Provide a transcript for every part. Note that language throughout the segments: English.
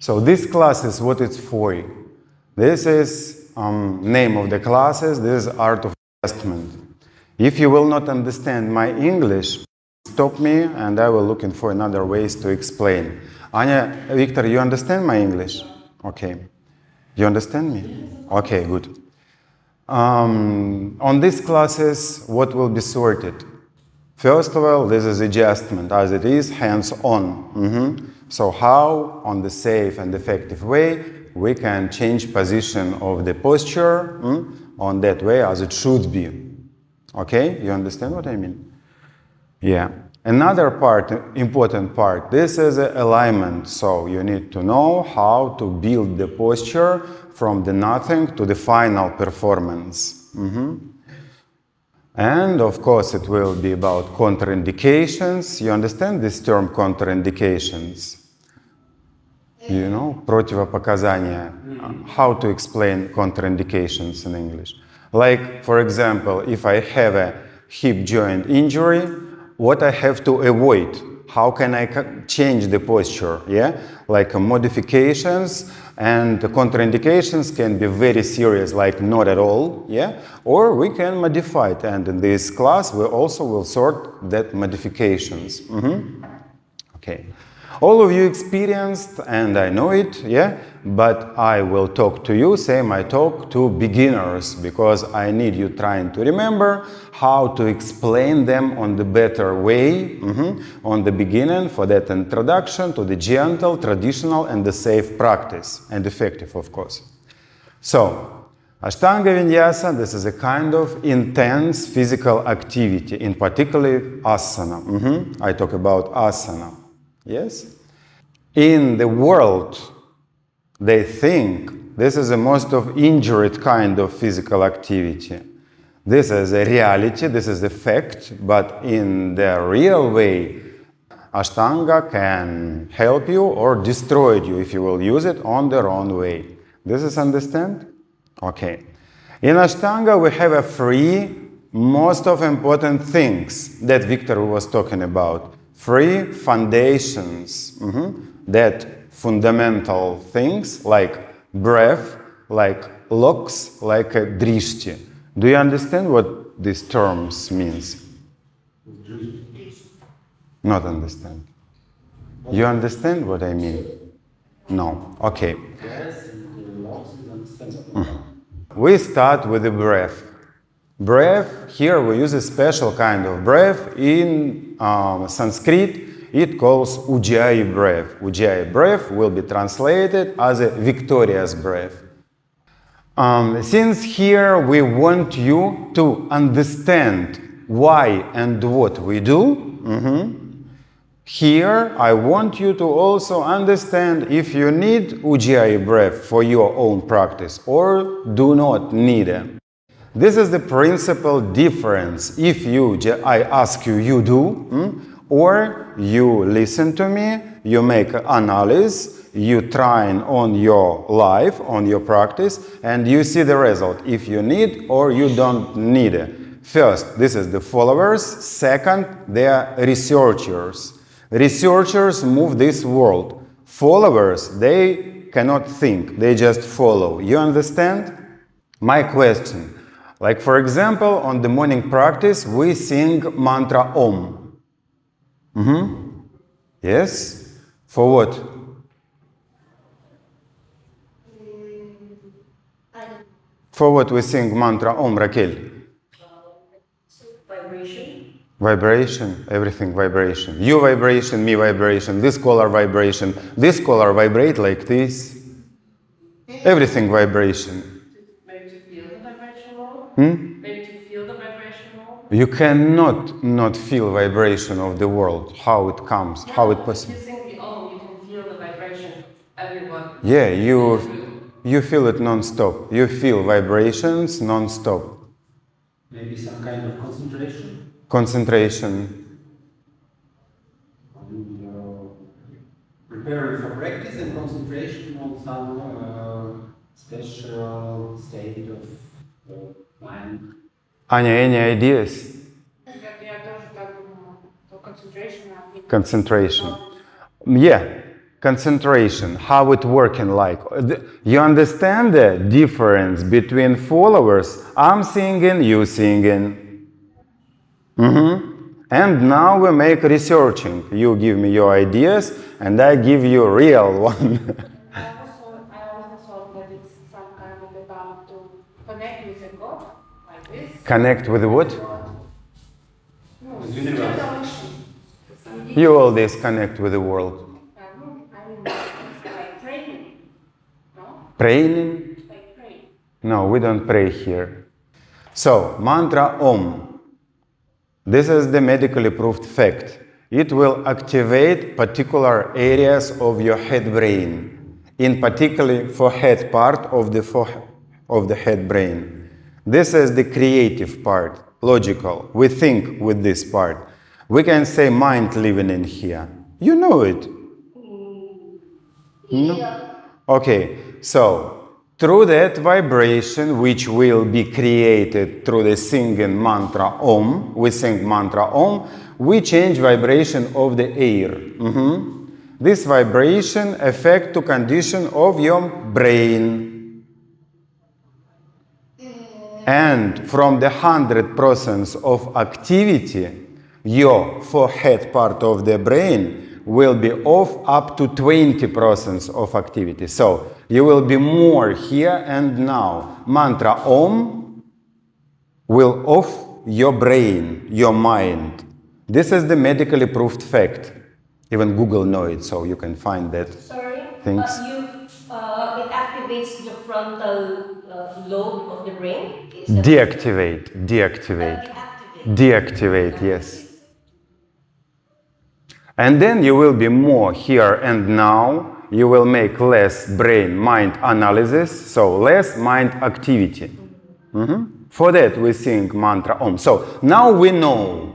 So this class is what it's for. This is name of the classes. This is art of adjustment. If you will not understand my English, stop me and I will looking for another ways to explain. Anya, Victor, you understand my English? Okay. You understand me? Okay, good. On these classes, what will be sorted? First of all, this is adjustment, as it is hands-on. So how, on the safe and effective way, we can change position of the posture on that way as it should be. Okay, you understand what I mean? Yeah. Another part, important part, this is alignment. So you need to know how to build the posture from the nothing to the final performance. And of course it will be about contraindications. You understand this term contraindications? You know, противопоказания. How to explain contraindications in English? Like, for example, if I have a hip joint injury, what I have to avoid? How can I change the posture? Yeah, like modifications and the contraindications can be very serious, like not at all. Yeah, or we can modify it. And in this class, we also will sort that modifications. Okay. All of you experienced, and I know it, yeah, but I will talk to you, same I talk to beginners, because I need you trying to remember how to explain them on the better way, on the beginning, for that introduction to the gentle, traditional, and the safe practice, and effective, of course. So, Ashtanga Vinyasa, this is a kind of intense physical activity, in particular asana. I talk about asana. Yes? In the world, they think this is the most of injured kind of physical activity. This is a reality, this is a fact, but in the real way, Ashtanga can help you or destroy you if you will use it on the wrong way. This is understand? Okay. In Ashtanga, we have a three most of important things that Victor was talking about. Three foundations, that fundamental things like breath, like locks, like drishti. Do you understand what these terms means? Not understand. You understand what I mean? No. Okay. We start with the breath. Breath, here we use a special kind of breath. In Sanskrit, it calls Ujjayi breath. Ujjayi breath will be translated as a victorious breath. Since here we want you to understand why and what we do, here I want you to also understand if you need Ujjayi breath for your own practice or do not need it. This is the principal difference. If I ask you, you do, or you listen to me, you make analysis, you try on your life, on your practice, and you see the result, if you need or you don't need it. First, this is the followers. Second, they are researchers. Researchers move this world. Followers, they cannot think, they just follow. You understand? My question. Like, for example, on the morning practice, we sing mantra Om. Yes? For what? For what we sing mantra Om, Raquel? Vibration. Vibration, everything vibration. You vibration, me vibration, this color vibration, this color vibrate like this. Everything vibration. Maybe to feel the vibration more? Maybe to feel the vibration more? You cannot not feel vibration of the world, how it comes, how it possible. If you sing the Om, you can feel the vibration everyone. Yeah, you feel it non-stop. You feel vibrations non-stop. Maybe some kind of concentration? Concentration. Preparing for practice and concentration on some special state of mind. Anya, any ideas? Я тоже так думала. Concentration. Concentration. Yeah. concentration, how it working like. You understand the difference between followers? I'm singing, you singing. And now we make researching. You give me your ideas and I give you real one. I also thought that it's some kind of about to connect with the God, like this. Connect with what? No, The universe. You always connect with the world. I mean, it's like training, no? Praying? Like pray. No, we don't pray here. So, mantra Om. This is the medically proved fact. It will activate particular areas of your head brain, in particular forehead part of the head brain. This is the creative part, logical. We think with this part. We can say mind living in here. You know it. No? Okay, so through that vibration which will be created through the singing mantra Om, we sing mantra Om, we change vibration of the air. This vibration affect to condition of your brain. And from the 100% of activity, your forehead part of the brain will be off up to 20% of activity. So you will be more here and now. Mantra Om will off your brain, your mind. This is the medically proved fact. Even Google knows it, so you can find that. Sorry, Things. it activates the frontal lobe of the brain? Deactivate. Deactivate, yes. And then you will be more here and now. You will make less brain-mind analysis, so less mind activity. For that we sing mantra Om. So now we know.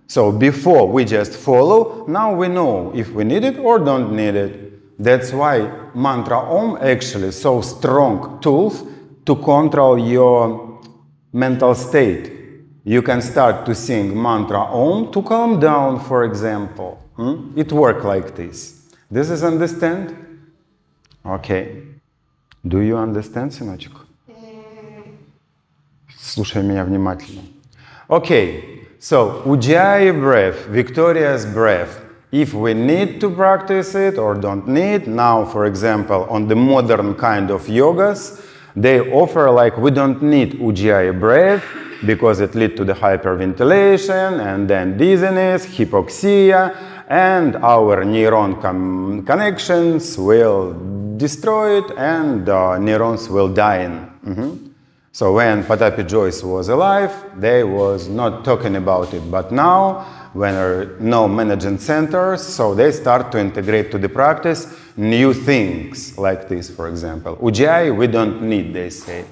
So before we just follow, now we know if we need it or don't need it. That's why mantra Om actually so strong tools to control your mental state. You can start to sing mantra Om to calm down, for example. It works like this. This is understand? Okay. Do you understand, сыночек? Слушай меня внимательно. Okay. So, Ujjayi breath, victorious breath. If we need to practice it or don't need, now, for example, on the modern kind of yogas, they offer like we don't need Ujjayi breath because it leads to the hyperventilation and then dizziness, hypoxia, and our neuron connections will destroy it and neurons will die. So when Patapi Joyce was alive, they was not talking about it. But now, when there are no management centers, so they start to integrate to the practice new things like this, for example. Ujjayi, we don't need, they say.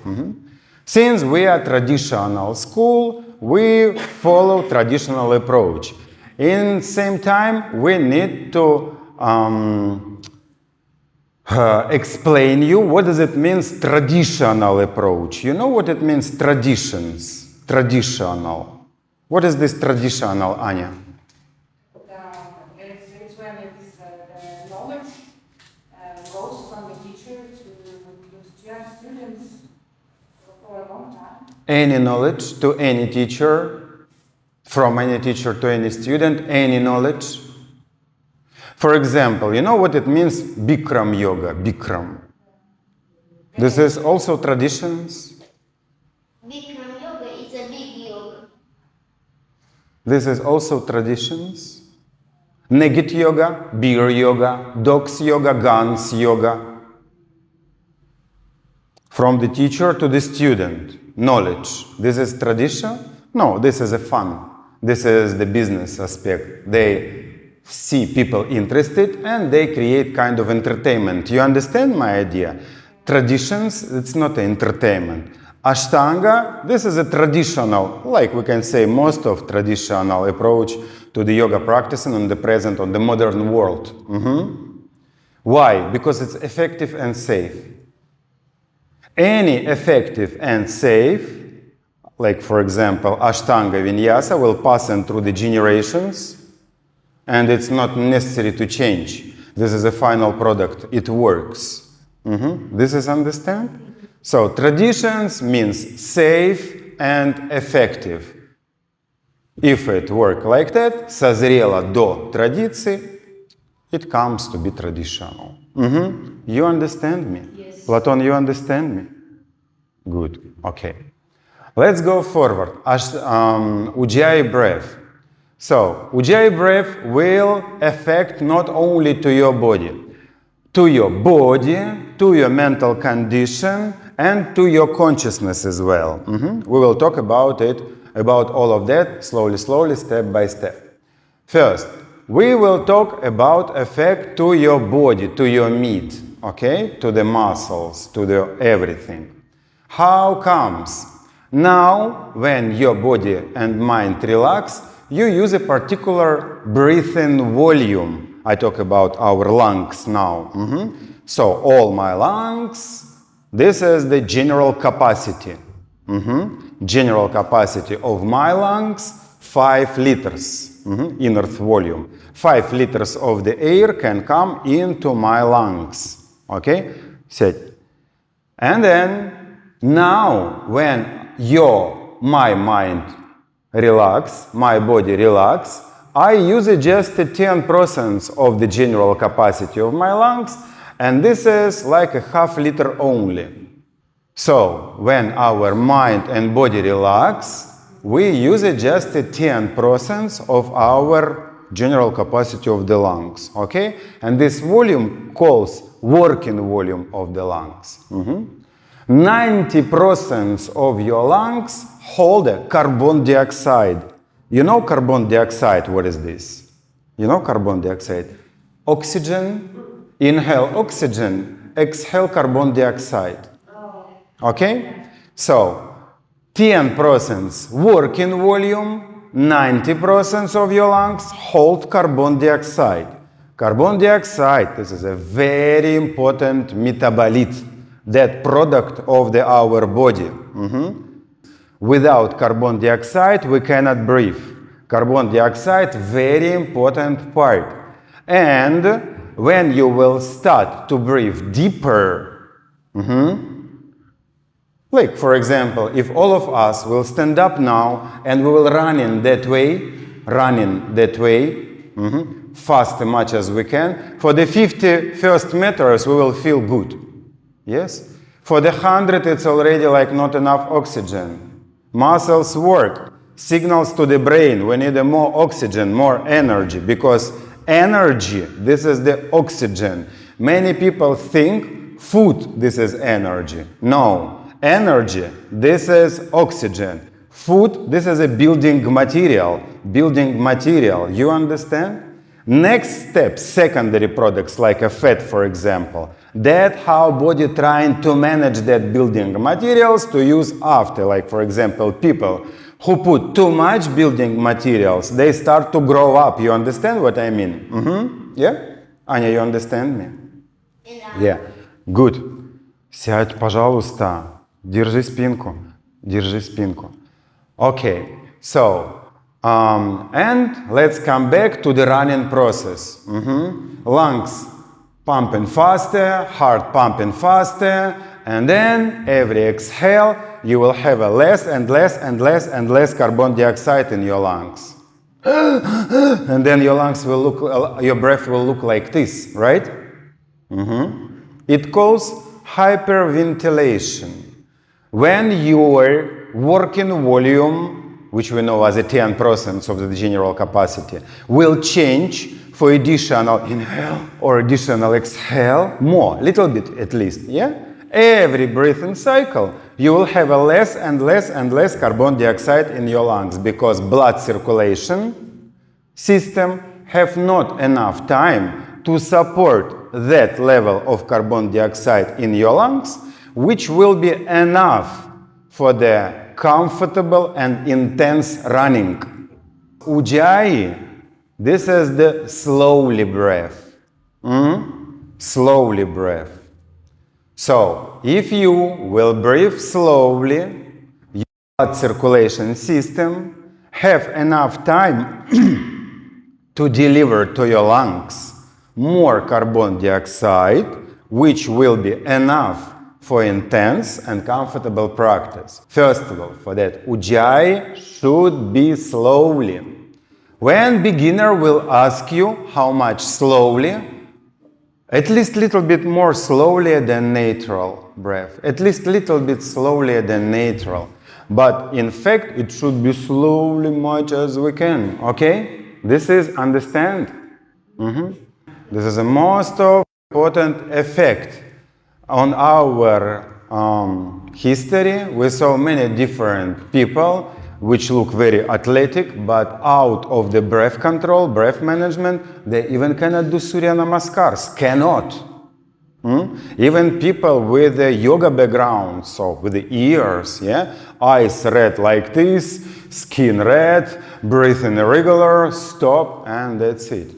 Since we are traditional school, we follow traditional approach. In same time, we need to explain you what does it means traditional approach. You know what it means traditions, traditional. What is this traditional, Anya? It's when it's the knowledge goes from the teacher to students for a long time. Any knowledge to any teacher, from any teacher to any student, any knowledge. For example, you know what it means Bikram yoga, Bikram. This is also traditions. Bikram yoga is a big yoga. This is also traditions. Negit yoga, beer yoga, dogs yoga, guns yoga. From the teacher to the student, knowledge. This is tradition? No, this is a fun. This is the business aspect. They see people interested and they create kind of entertainment. You understand my idea? Traditions, it's not entertainment. Ashtanga, this is a traditional, like we can say most of traditional approach to the yoga practicing on the present, on the modern world. Why? Because it's effective and safe. Any effective and safe, like for example, Ashtanga Vinyasa will pass in through the generations and it's not necessary to change. This is a final product. It works. This is understand? So traditions means safe and effective. If it work like that, созрело до традиции, it comes to be traditional. You understand me? Yes. Platon, you understand me? Good. Okay. Let's go forward. Ujjayi breath. So, Ujjayi breath will affect not only to your body, to your mental condition, and to your consciousness as well. We will talk about it, about all of that, slowly, step by step. First, we will talk about effect to your body, to your meat, okay? To the muscles, to the everything. How comes? Now, when your body and mind relax, you use a particular breathing volume. I talk about our lungs now. So, all my lungs, this is the general capacity. General capacity of my lungs, 5 liters, inner volume. 5 liters of the air can come into my lungs. Okay? Sit. And then, now, when my mind relax, my body relax, I use just 10% of the general capacity of my lungs, and this is like a half liter only. So, when our mind and body relax, we use just 10% of our general capacity of the lungs, okay? And this volume calls working volume of the lungs. 90% of your lungs hold carbon dioxide. You know carbon dioxide, what is this? You know carbon dioxide? Oxygen, inhale oxygen, exhale carbon dioxide. Okay? So, 10% working volume, 90% of your lungs hold carbon dioxide. Carbon dioxide, this is a very important metabolite, that product of our body. Without carbon dioxide, we cannot breathe. Carbon dioxide, very important part. And when you will start to breathe deeper, like for example, if all of us will stand up now and we will run in that way, fast as much as we can, for the 50 first meters we will feel good. Yes? For the 100 it's already like not enough oxygen. Muscles work. Signals to the brain, we need more oxygen, more energy, because energy, this is the oxygen. Many people think food, this is energy. No. Energy, this is oxygen. Food, this is a building material. You understand? Next step, secondary products like a fat, for example. That how body trying to manage that building materials to use after. Like for example, people who put too much building materials, they start to grow up. You understand what I mean? Yeah? Anya, you understand me? Yeah. Good. Сядь, пожалуйста. Держи спинку. Okay. So, and let's come back to the running process. Lungs pumping faster, heart pumping faster, and then every exhale you will have a less and less carbon dioxide in your lungs. And then your lungs will look, your breath will look like this, right? It calls hyperventilation. When your working volume, which we know as a 10% of the general capacity, will change for additional inhale or additional exhale, more, little bit at least, yeah? Every breathing cycle, you will have a less and less carbon dioxide in your lungs, because blood circulation system have not enough time to support that level of carbon dioxide in your lungs, which will be enough for the comfortable and intense running. Ujjayi, this is the slowly breath. Slowly breath. So, if you will breathe slowly, your blood circulation system have enough time to deliver to your lungs more carbon dioxide, which will be enough for intense and comfortable practice. First of all, for that, Ujjayi should be slowly. When beginner will ask you how much slowly, at least little bit more slowly than natural breath, at least little bit slowly than natural. But in fact, it should be slowly much as we can, okay? This is understand? This is the most important effect on our history. We saw many different people which look very athletic, but out of the breath control, breath management, they even cannot do Surya Namaskars, cannot. Even people with a yoga background, so with the ears, yeah, eyes red like this, skin red, breathing irregular, stop, and that's it.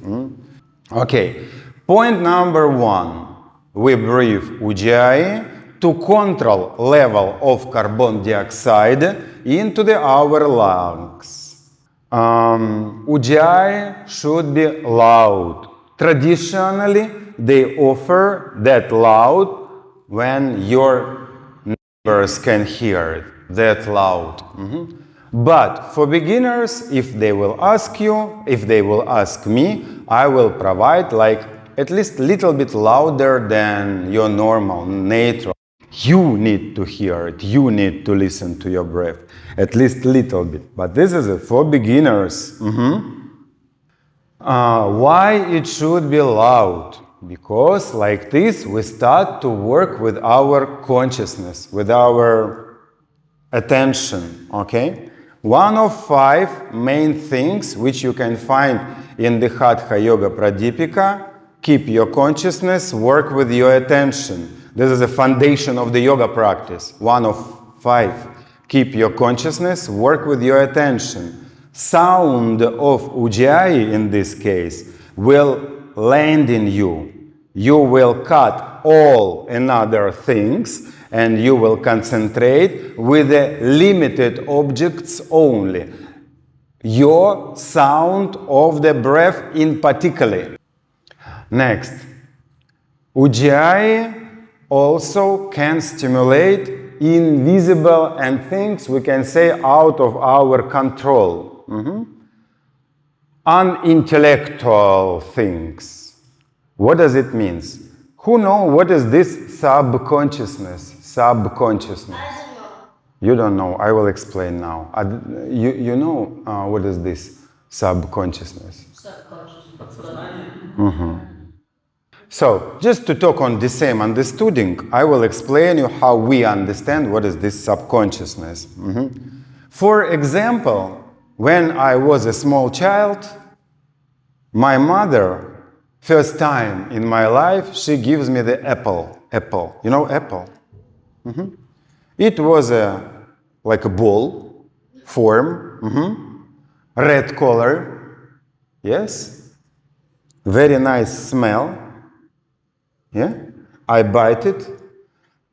Okay, point number 1. We breathe Ujjayi to control level of carbon dioxide into our lungs. Ujjayi should be loud. Traditionally, they offer that loud when your neighbors can hear it, that loud. But for beginners, if they will ask you, if they will ask me, I will provide like at least a little bit louder than your normal, natural. You need to hear it, you need to listen to your breath, at least a little bit. But this is for beginners. Why it should be loud? Because like this we start to work with our consciousness, with our attention, okay? One of 5 main things which you can find in the Hatha Yoga Pradipika: keep your consciousness, work with your attention. This is the foundation of the yoga practice. One of 5. Keep your consciousness, work with your attention. Sound of Ujjayi in this case will land in you. You will cut all another things and you will concentrate with the limited objects only. Your sound of the breath in particular. Next, Ujjayi also can stimulate invisible and things we can say out of our control. Unintellectual things. What does it mean? Who know what is this subconsciousness? Subconsciousness. I don't know. You don't know. I will explain now. You know what is this subconsciousness? Subconscious. So, just to talk on the same understanding, I will explain you how we understand what is this subconsciousness. For example, when I was a small child, my mother, first time in my life, she gives me the apple. Apple. You know apple? It was like a ball form, red color, yes, very nice smell. Yeah, I bite it.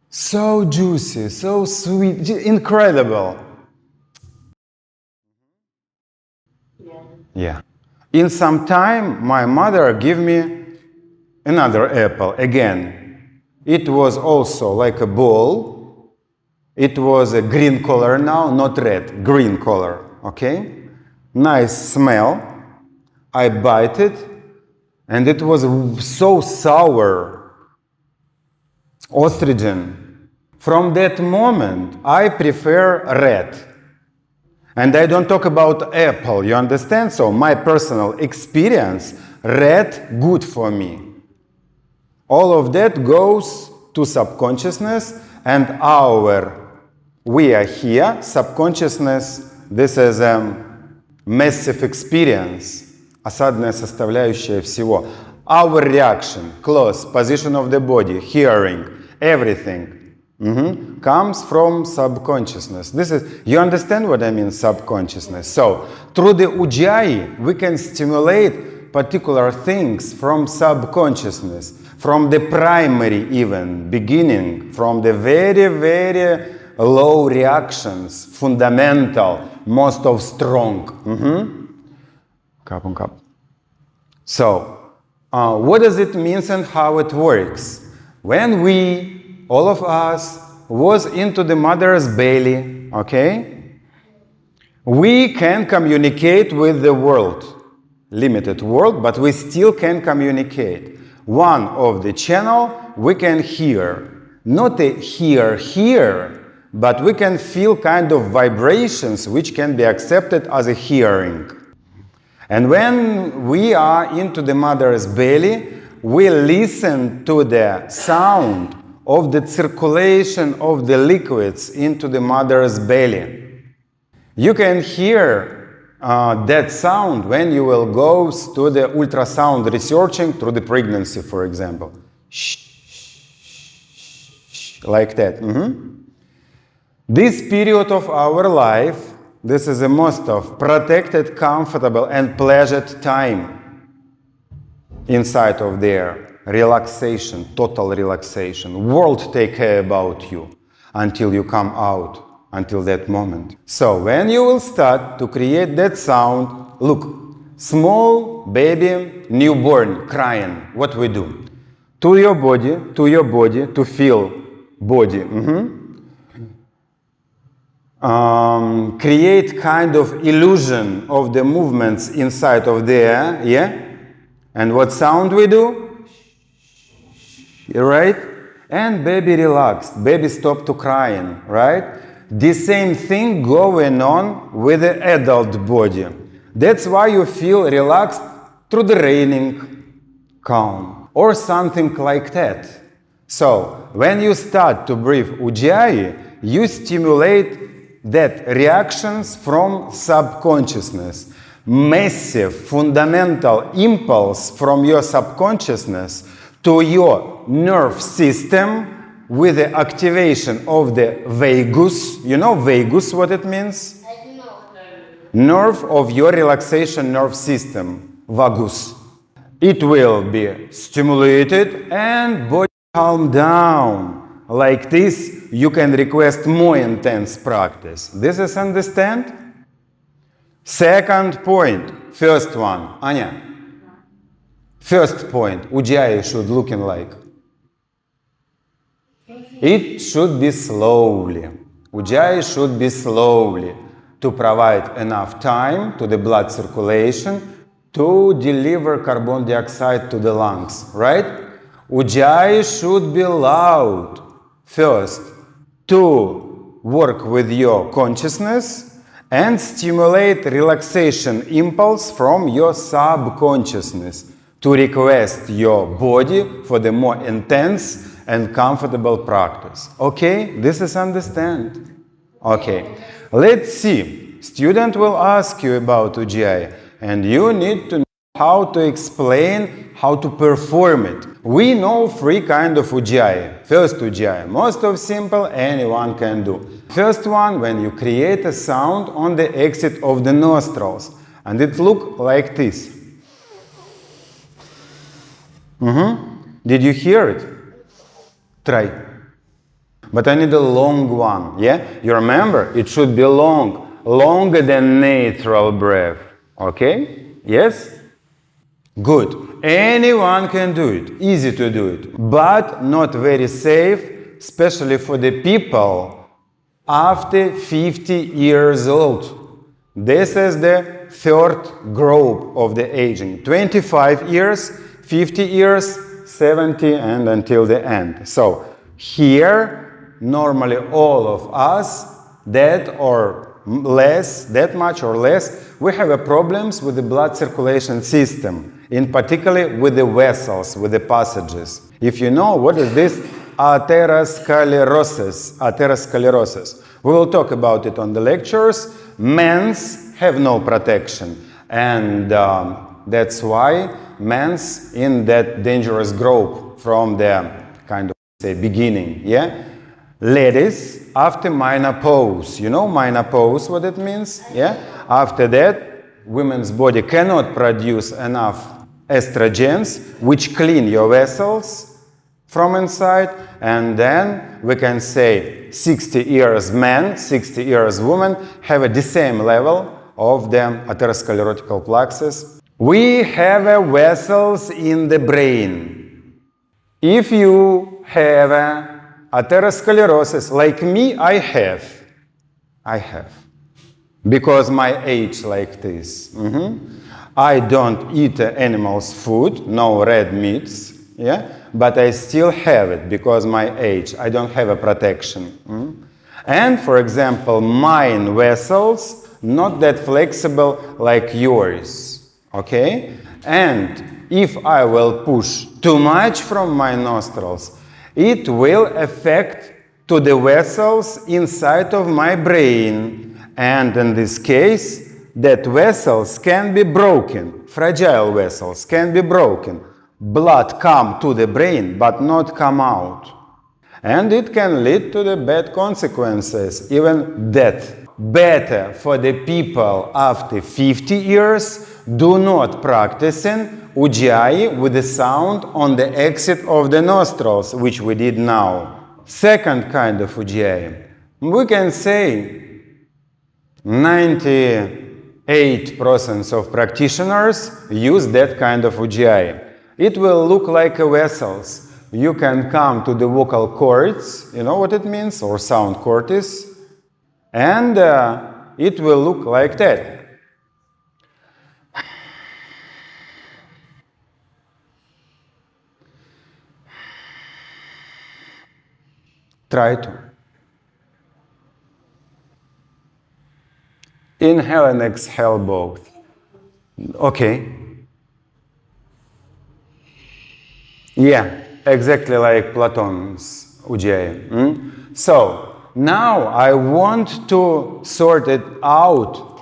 So juicy, so sweet, incredible. Yeah. In some time, my mother gave me another apple again. It was also like a ball. It was a green color now, not red, green color. Okay? Nice smell. I bite it, and it was so sour. Ostrigen. From that moment, I prefer red. And I don't talk about apple, you understand? So my personal experience, red, good for me. All of that goes to subconsciousness, and we are here, subconsciousness, this is a massive experience, осадная составляющая всего. Our reaction, close, position of the body, hearing, everything comes from subconsciousness. This is, you understand what I mean, subconsciousness? So, through the Ujjayi, we can stimulate particular things from subconsciousness, from the primary even, beginning, from the very, very low reactions, fundamental, most of strong. Cup on cup. So, What does it mean and how it works? When we, all of us, was into the mother's belly, okay, we can communicate with the world. Limited world, but we still can communicate. One of the channel we can hear. Not a hear, but we can feel kind of vibrations which can be accepted as a hearing. And when we are into the mother's belly, we listen to the sound of the circulation of the liquids into the mother's belly. You can hear that sound when you will go to the ultrasound researching through the pregnancy, for example. Like that. This period of our life, this is the most of protected, comfortable and pleasured time inside of there. Relaxation, total relaxation. World take care about you until you come out, until that moment. So when you will start to create that sound, look, small baby, newborn, crying, what we do? To your body, to feel body. Create kind of illusion of the movements inside of there, yeah? And what sound we do? Right? And baby relaxed, baby stop to crying, right? The same thing going on with the adult body. That's why you feel relaxed through the raining, calm, or something like that. So, when you start to breathe Ujjayi, you stimulate that reactions from subconsciousness. Massive, fundamental impulse from your subconsciousness to your nerve system with the activation of the vagus. You know vagus, what it means? I do not know. Nerve of your relaxation nerve system, vagus. It will be stimulated and body calm down. Like this, you can request more intense practice. This is understand? Second point, first one, Anya. First point, Ujjayi should looking like. It should be slowly. Ujjayi should be slowly to provide enough time to the blood circulation to deliver carbon dioxide to the lungs, right? Ujjayi should be loud. First, to work with your consciousness and stimulate relaxation impulse from your subconsciousness to request your body for the more intense and comfortable practice. Okay, this is understand. Okay, let's see. Student will ask you about Ujjayi and you need to know how to explain how to perform it. We know three kinds of Ujjayi. First Ujjayi, most of simple, anyone can do. First one, when you create a sound on the exit of the nostrils, and it look like this. Did you hear it? Try. But I need a long one, yeah? You remember, it should be long, longer than natural breath. Okay? Yes? Good. Anyone can do it. Easy to do it. But not very safe, especially for the people after 50 years old. This is the third group of the aging. 25 years, 50 years, 70 and until the end. So here, normally all of us, that or less, that much or less, we have a problems with the blood circulation system, in particular with the vessels, with the passages. If you know what is this atherosclerosis, we will talk about it on the lectures. Men's have no protection, and that's why men's in that dangerous group from the kind of say beginning, yeah. Ladies after menopause, you know menopause what it means, yeah. After that, women's body cannot produce enough estrogens which clean your vessels from inside, and then we can say 60 years men, 60 years women have the same level of the atherosclerotic plexus We have vessels in the brain. If you have atherosclerosis, like me, I have. Because my age like this. I don't eat animals' food, no red meats, yeah? But I still have it because my age. I don't have a protection. And, for example, mine vessels not that flexible like yours, okay? And if I will push too much from my nostrils, it will affect to the vessels inside of my brain. And in this case, that vessels can be broken. Fragile vessels can be broken. Blood come to the brain, but not come out. And it can lead to the bad consequences, even death. Better for the people after 50 years do not practicing Ujjayi with the sound on the exit of the nostrils, which we did now. Second kind of Ujjayi. We can say 98% of practitioners use that kind of Ujjayi. It will look like a vessels. You can come to the vocal cords, you know what it means, or sound cortis, and it will look like that. Try to. Inhale and exhale both. Okay. Yeah, exactly like Platon's Ujjayi. So, now I want to sort it out,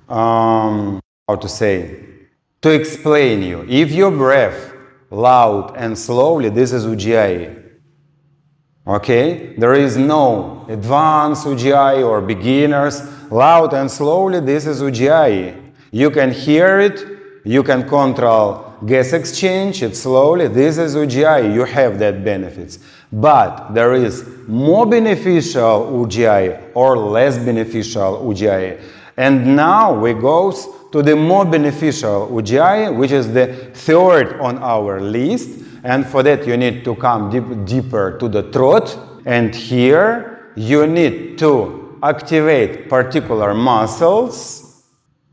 how to say, to explain you. If your breath loud and slowly, this is Ujjayi. Okay? There is no advanced Ujjayi or beginners. Loud and slowly, this is Ujjayi. You can hear it, you can control gas exchange, it slowly, this is Ujjayi, you have that benefits. But there is more beneficial Ujjayi or less beneficial Ujjayi. And now we go to the more beneficial Ujjayi, which is the third on our list. And for that you need to come deeper to the throat. And here you need to activate particular muscles.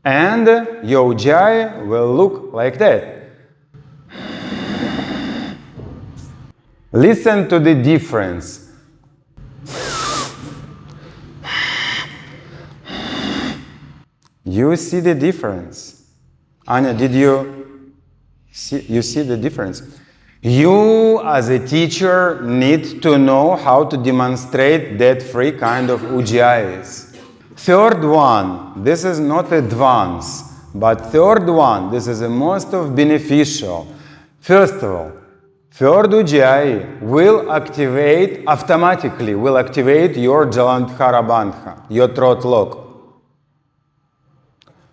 And your Ujjayi will look like that. Listen to the difference. You see the difference. Anya, did you see the difference? You, as a teacher, need to know how to demonstrate that three kind of Ujjayis. Third one, this is not advanced, but third one, this is the most of beneficial. First of all, third Ujjayi will activate, automatically will activate your Jalandhara Bandha, your throat lock.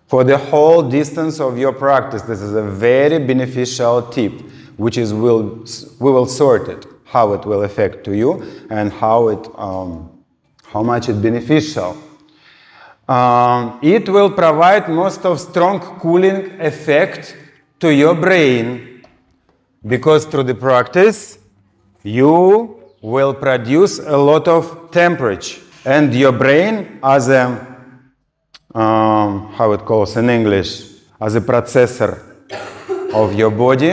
For the whole distance of your practice, this is a very beneficial tip, which is we will sort it, how it will affect to you and how much it's beneficial. It will provide most of strong cooling effect to your brain, because through the practice you will produce a lot of temperature, and your brain as a how it calls in English, as a processor of your body,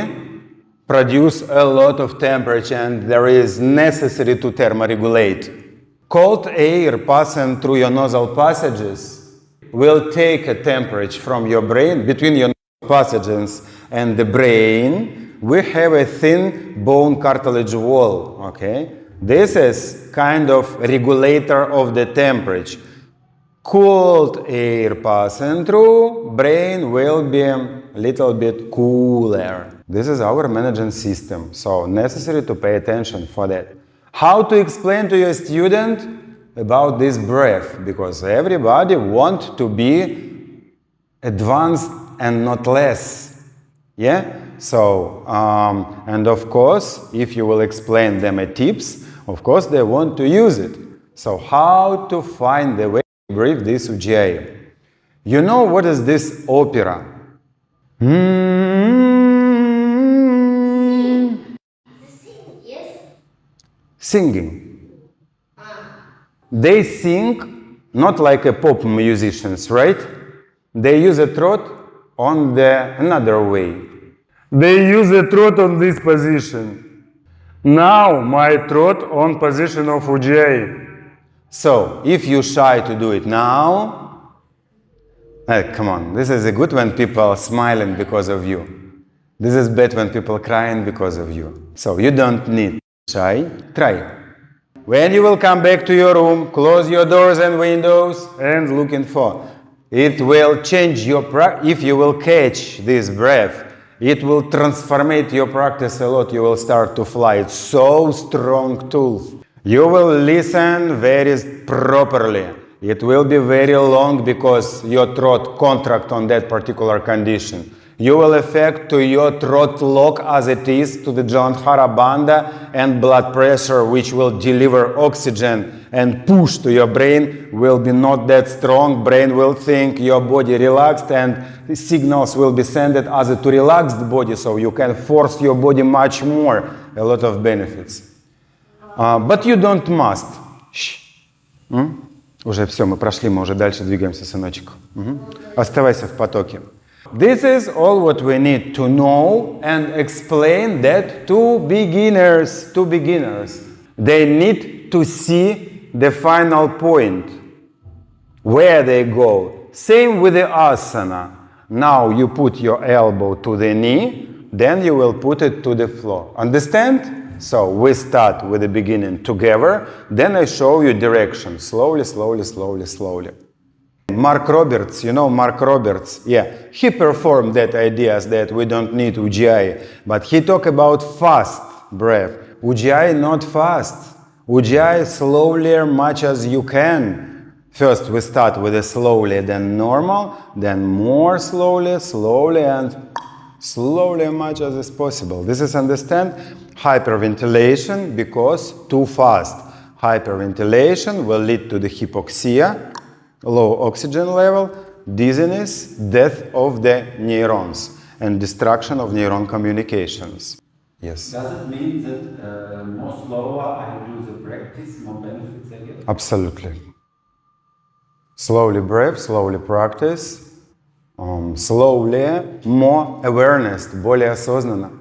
produce a lot of temperature, and there is necessary to thermoregulate. Cold air passing through your nasal passages will take a temperature from your brain. Between your nasal passages and the brain, we have a thin bone cartilage wall, okay? This is kind of regulator of the temperature. Cold air passing through, brain will be a little bit cooler. This is our management system, so necessary to pay attention for that. How to explain to your student about this breath? Because everybody wants to be advanced and not less. Yeah? So, and of course, if you will explain them a tips, of course they want to use it. So how to find the way to breathe this Ujjayi? You know what is this opera? Yes. Singing. They sing not like a pop musicians, right? They use a throat on the another way. They use a throat on this position. Now my throat on position of Ujjayi. So if you're shy to do it now, come on, this is a good when people are smiling because of you. This is bad when people are crying because of you. So you don't need shy. Try. When you will come back to your room, close your doors and windows and looking for. It will change your practice. If you will catch this breath, it will transform your practice a lot. You will start to fly. It's so strong tool. You will listen very properly. It will be very long because your throat contract on that particular condition. You will affect to your throat lock as it is to the Jalandhara Bandha, and blood pressure which will deliver oxygen and push to your brain will be not that strong. Brain will think your body relaxed and the signals will be sent as to relaxed body, so you can force your body much more. A lot of benefits. But you don't must. Уже все, мы прошли, мы уже дальше двигаемся, сыночек. Оставайся в потоке. This is all what we need to know and explain that to beginners. They need to see the final point, where they go. Same with the asana. Now you put your elbow to the knee, then you will put it to the floor. Understand? So we start with the beginning together, then I show you direction. Slowly, slowly, slowly, slowly. Mark Roberts, you know Mark Roberts? Yeah, he performed that ideas that we don't need Ujjayi, but he talked about fast breath. Ujjayi not fast. Ujjayi slowly much as you can. First we start with a slowly, then normal, then more slowly, slowly, and slowly much as is possible. This is understand? Hyperventilation because too fast. Hyperventilation will lead to the hypoxia, low oxygen level, dizziness, death of the neurons, and destruction of neuron communications. Yes. Does it mean that more slower I do the practice, more benefits I get? Absolutely. Slowly breath, slowly practice, slowly more awareness, более осознанно,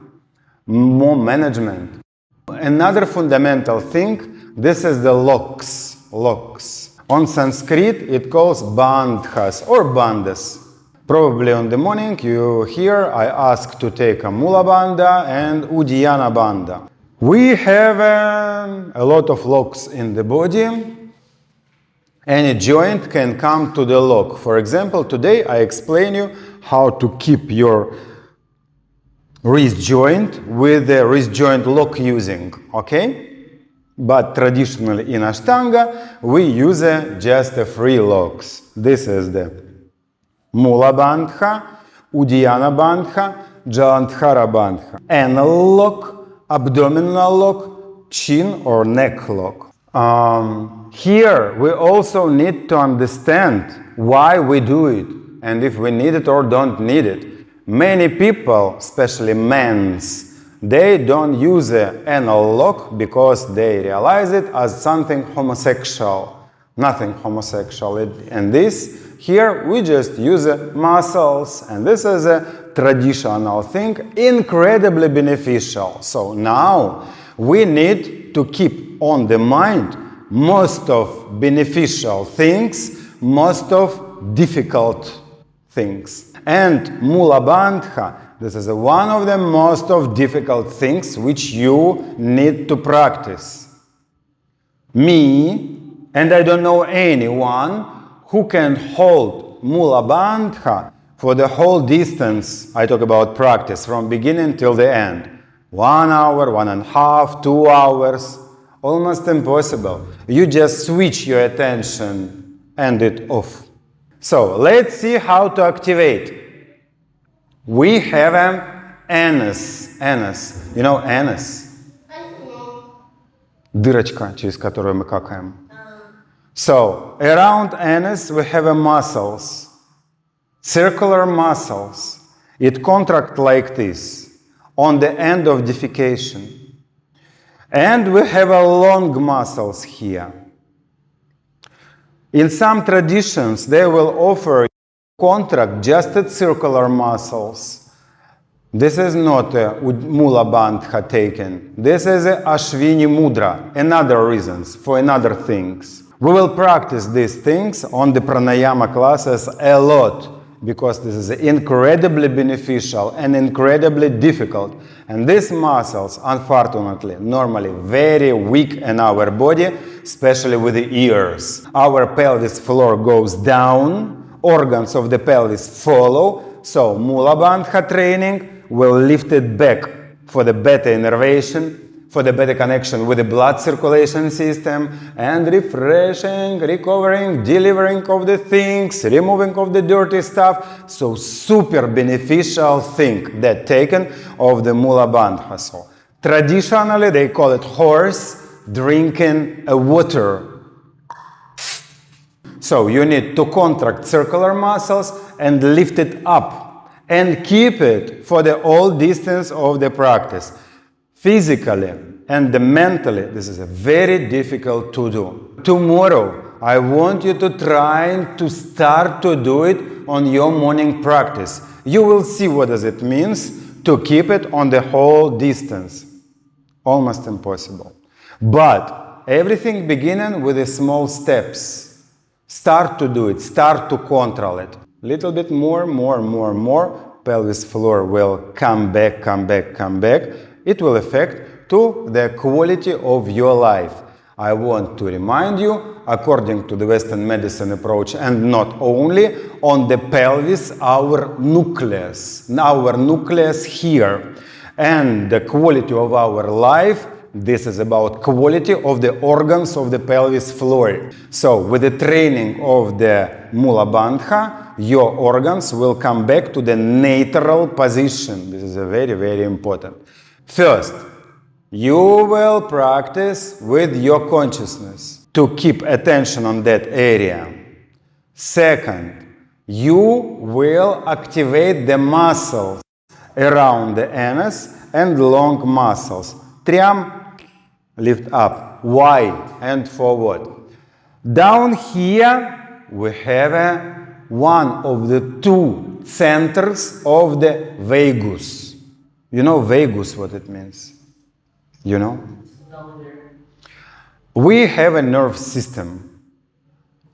more management. Another fundamental thing, this is the locks. On Sanskrit, it calls bandhas or bandhas. Probably on the morning you hear I ask to take a Mula Bandha and Uddiyana Bandha. We have a lot of locks in the body. Any joint can come to the lock. For example, today I explain you how to keep your wrist joint with the wrist joint lock using, okay? But traditionally in Ashtanga, we use just the free locks. This is the Mula Bandha, Uddiyana Bandha, Jalandhara Bandha. Anal lock, abdominal lock, chin or neck lock. Here we also need to understand why we do it and if we need it or don't need it. Many people, especially men's, they don't use an anal lock because they realize it as something homosexual. Nothing homosexual. And this, here we just use muscles, and this is a traditional thing, incredibly beneficial. So now we need to keep on the mind most of beneficial things, most of difficult things. And Mula Bandha, this is one of the most of difficult things which you need to practice. Me, and I don't know anyone who can hold Mula Bandha for the whole distance. I talk about practice from beginning till the end. 1 hour, 1.5, 2 hours, almost impossible. You just switch your attention and it off. So let's see how to activate. We have an anus. You know anus? Дырочка, через которую мы какаем. So, around anus we have muscles, circular muscles. It contracts like this on the end of defecation. And we have a long muscles here. In some traditions, they will offer contract just at circular muscles. This is not a Mula Bandha taken. This is a Ashwini Mudra, another reasons, for another things. We will practice these things on the pranayama classes a lot, because this is incredibly beneficial and incredibly difficult. And these muscles, unfortunately, normally very weak in our body, especially with the ears. Our pelvis floor goes down, organs of the pelvis follow, so Mula Bandha training will lift it back for the better innervation, for the better connection with the blood circulation system, and refreshing, recovering, delivering of the things, removing of the dirty stuff. So super beneficial thing that taken of the Mula Bandha. So traditionally they call it horse drinking a water. So you need to contract circular muscles and lift it up and keep it for the whole distance of the practice. Physically and mentally, this is very difficult to do. Tomorrow, I want you to try to start to do it on your morning practice. You will see what does it means to keep it on the whole distance. Almost impossible. But everything beginning with the small steps. Start to do it, start to control it. Little bit more. Pelvis floor will come back. It will affect to the quality of your life. I want to remind you, according to the Western medicine approach, and not only, on the pelvis, our nucleus here. And the quality of our life, this is about quality of the organs of the pelvis floor. So with the training of the Mula Bandha, your organs will come back to the natural position. This is a very important. First, you will practice with your consciousness to keep attention on that area. Second, you will activate the muscles around the anus and long muscles. Triam, lift up, wide and forward. Down here, we have one of the two centers of the vagus. You know vagus, what it means? You know? We have a nerve system.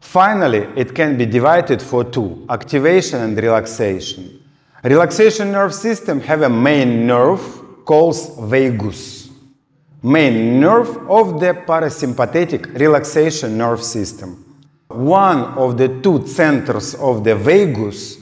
Finally, it can be divided for two, activation and relaxation. Relaxation nerve system have a main nerve called vagus. Main nerve of the parasympathetic relaxation nerve system. One of the two centers of the vagus,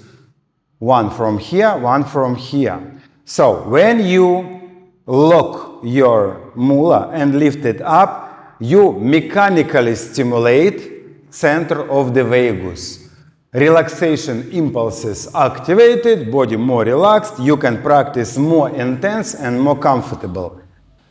one from here, one from here. So when you lock your mula and lift it up, you mechanically stimulate center of the vagus. Relaxation impulses activated, body more relaxed, you can practice more intense and more comfortable.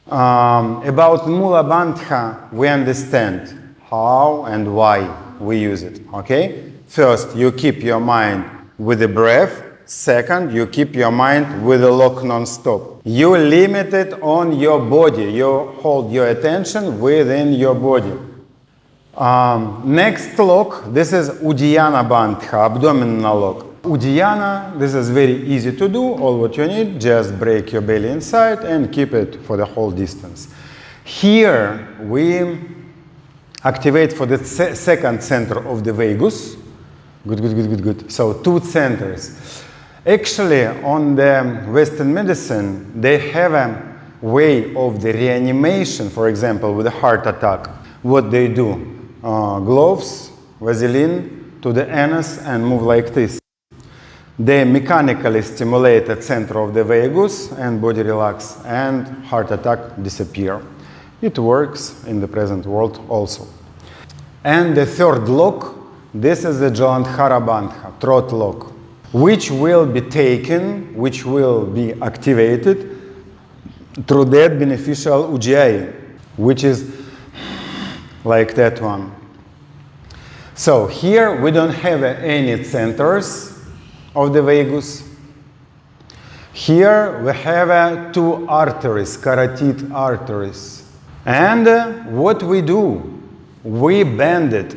About Mula Bandha, we understand how and why we use it, okay? First, you keep your mind with the breath. Second, you keep your mind with the lock non-stop. You limit it on your body. You hold your attention within your body. Next lock, this is Uddiyana Bandha, abdominal lock. Uddiyana, this is very easy to do. All what you need, just break your belly inside and keep it for the whole distance. Here, we activate for the second center of the vagus. Good. So two centers. Actually, on the Western medicine, they have a way of the reanimation, for example, with a heart attack. What they do, gloves, Vaseline to the anus and move like this. They mechanically stimulate the center of the vagus and body relax and heart attack disappear. It works in the present world also. And the third lock, this is the Jalandhara Bandha, throat lock, which will be taken, which will be activated through that beneficial Ujjayi, which is like that one. So here we don't have any centers of the vagus. Here we have two arteries, carotid arteries. And what we do? We bend it.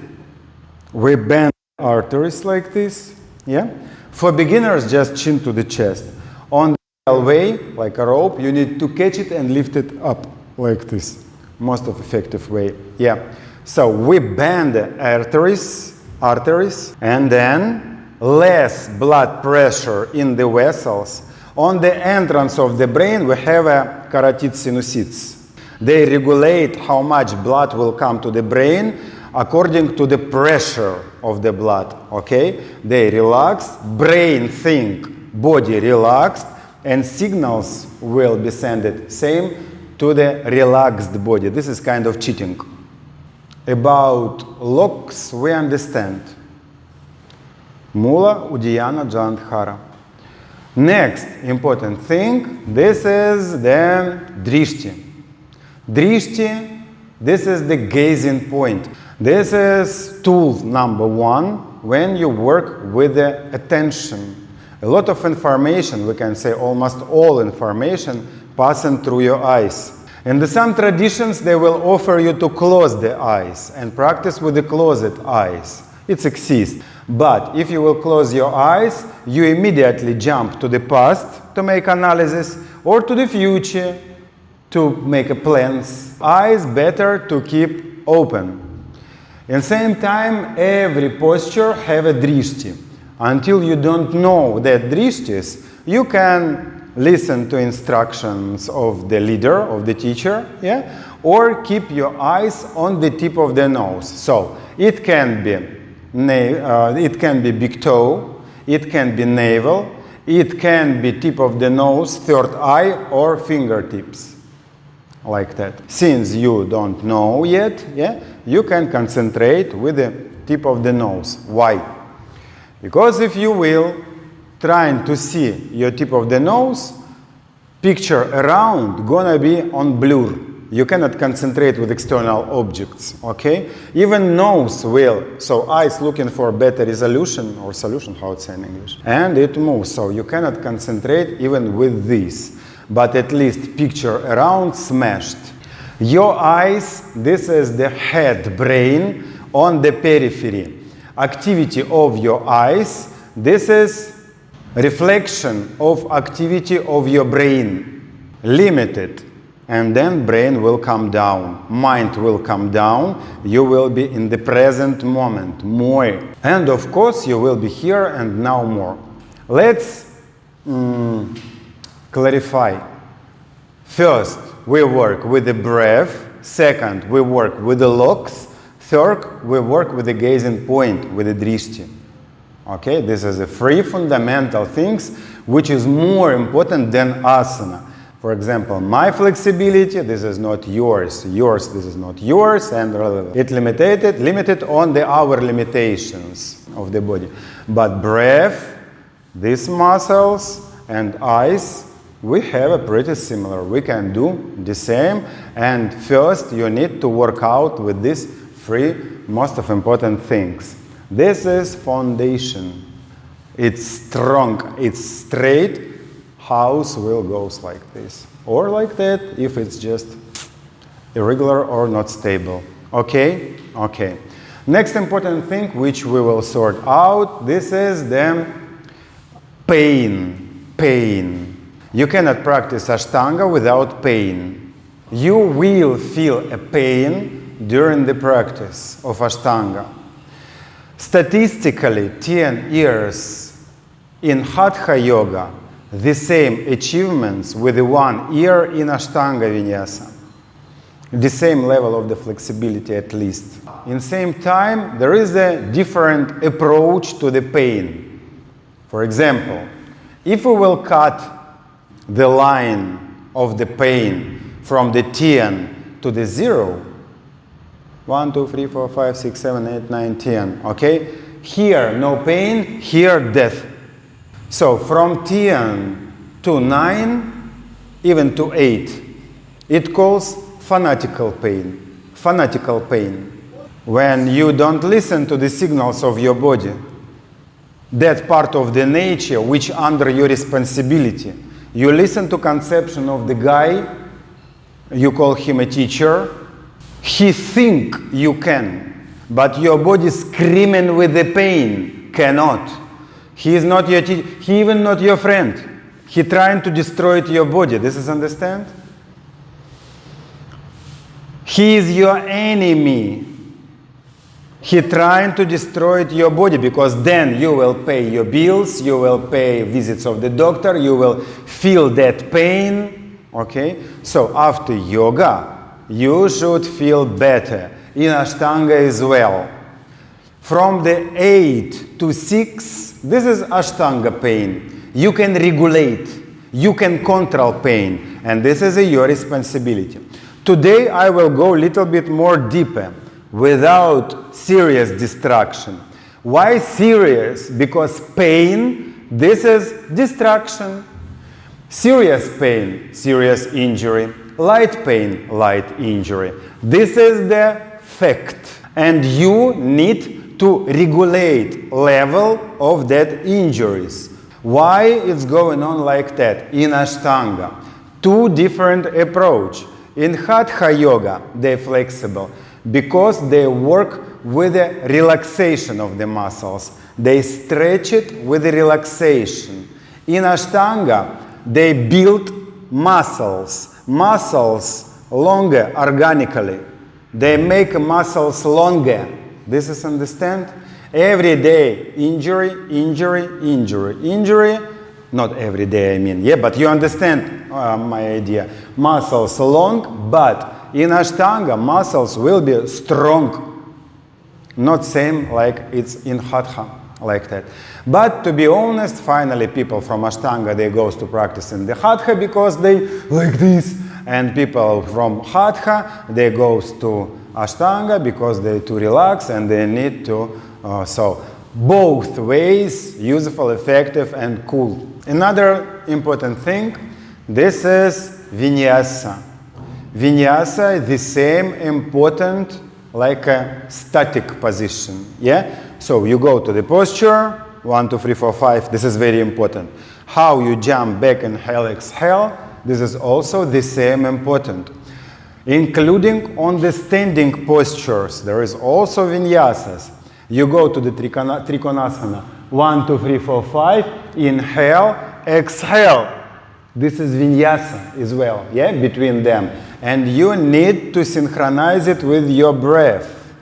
We bend arteries like this. Yeah? For beginners, just chin to the chest. On the way, like a rope, you need to catch it and lift it up like this. Most effective way. Yeah. So we bend the arteries, and then less blood pressure in the vessels. On the entrance of the brain, we have a carotid sinusoids. They regulate how much blood will come to the brain according to the pressure of the blood. Okay? They relax, brain think, body relaxed, and signals will be sent same to the relaxed body. This is kind of cheating. About locks we understand. Mula, Uddiyana, Jalandhara. Next important thing, this is the drishti. Drishti, this is the gazing point. This is tool number one when you work with the attention. A lot of information, we can say almost all information, passing through your eyes. In some traditions, they will offer you to close the eyes and practice with the closed eyes. It exists. But if you will close your eyes, you immediately jump to the past to make analysis or to the future to make plans. Eyes better to keep open. In the same time, every posture have a drishti. Until you don't know that drishtis, you can listen to instructions of the leader, of the teacher, yeah? Or keep your eyes on the tip of the nose. So it can be big toe, it can be navel, it can be tip of the nose, third eye, or fingertips, like that. Since you don't know yet, yeah, you can concentrate with the tip of the nose. Why? Because if you will, trying to see your tip of the nose, picture around gonna be on blur. You cannot concentrate with external objects, okay? Even nose will, so eyes looking for better resolution, or solution, how it's in English, and it moves, so you cannot concentrate even with this, but at least picture around smashed. Your eyes, this is the head brain on the periphery. Activity of your eyes, this is reflection of activity of your brain, limited. And then brain will come down, mind will come down, you will be in the present moment more. And of course you will be here and now more. Let's clarify. First, we work with the breath. Second, we work with the locks. Third, we work with the gazing point, with the drishti. Okay, this is the three fundamental things which is more important than asana. For example, my flexibility, this is not yours. Yours, this is not yours, and it limited on our limitations of the body. But breath, these muscles and eyes, we have a pretty similar. We can do the same. And first, you need to work out with these three most of important things. This is foundation. It's strong, it's straight. House will go like this or like that if it's just irregular or not stable. Okay? Okay. Next important thing which we will sort out, this is the pain. Pain. You cannot practice Ashtanga without pain. You will feel a pain during the practice of Ashtanga. Statistically, 10 years in Hatha Yoga, the same achievements with the 1 year in Ashtanga Vinyasa. The same level of the flexibility at least. In the same time, there is a different approach to the pain. For example, if we will cut the line of the pain from the 10 to the 0, 1, 2, 3, 4, 5, 6, 7, 8, 9, 10, okay? Here, no pain, here, death. So from 10 to 9, even to 8, it calls fanatical pain. Fanatical pain. When you don't listen to the signals of your body, that part of the nature which under your responsibility, You listen to conception of the guy, you call him a teacher. He think you can, but your body screaming with the pain cannot. He is not your teacher, he even not your friend. He trying to destroy your body. This is understand? He is your enemy. He trying to destroy your body, because then you will pay your bills, you will pay visits of the doctor, you will feel that pain. Okay? So after yoga, you should feel better. In Ashtanga as well. From the 8 to 6, this is Ashtanga pain. You can regulate, you can control pain, and this is your responsibility. Today I will go a little bit more deeper, without serious distraction. Why serious? Because pain, this is distraction. Serious pain, serious injury. Light pain, light injury. This is the fact. And you need to regulate level of that injuries. Why it's going on like that? In Ashtanga, two different approach. In Hatha Yoga, they're flexible because they work with the relaxation of the muscles. They stretch it with the relaxation. In Ashtanga, they build muscles longer organically. They make muscles longer. This is understand? Every day, injury. Not every day, I mean. Yeah, but you understand my idea. Muscles long, but in Ashtanga, muscles will be strong. Not same like it's in Hatha, like that. But to be honest, finally people from Ashtanga, they goes to practice in the Hatha because they like this. And people from Hatha, they goes to Ashtanga because they to relax and they need to, so both ways, useful, effective and cool. Another important thing, this is Vinyasa. Vinyasa is the same important like a static position, yeah? So you go to the posture, 1, 2, 3, 4, 5, this is very important. How you jump back, inhale, exhale, this is also the same important. Including on the standing postures, there is also vinyasas. You go to the Trikonasana, 1, 2, 3, 4, 5, inhale, exhale. This is vinyasa as well, yeah, between them. And you need to synchronize it with your breath.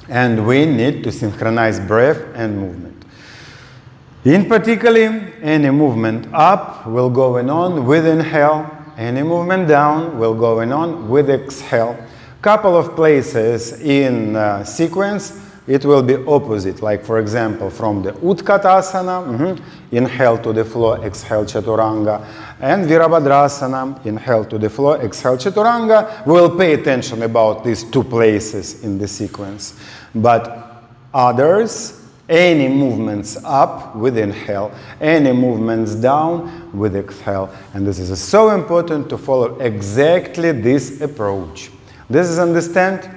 And we need to synchronize breath and movement. In particular, any movement up will go on with inhale, any movement down will go on with exhale. Couple of places in sequence, it will be opposite. Like for example, from the Utkatasana, inhale to the floor, exhale Chaturanga. And Virabhadrasana, inhale to the floor, exhale Chaturanga. We'll pay attention about these two places in the sequence. But others, any movements up with inhale, any movements down with exhale. And this is so important to follow exactly this approach. This is understand?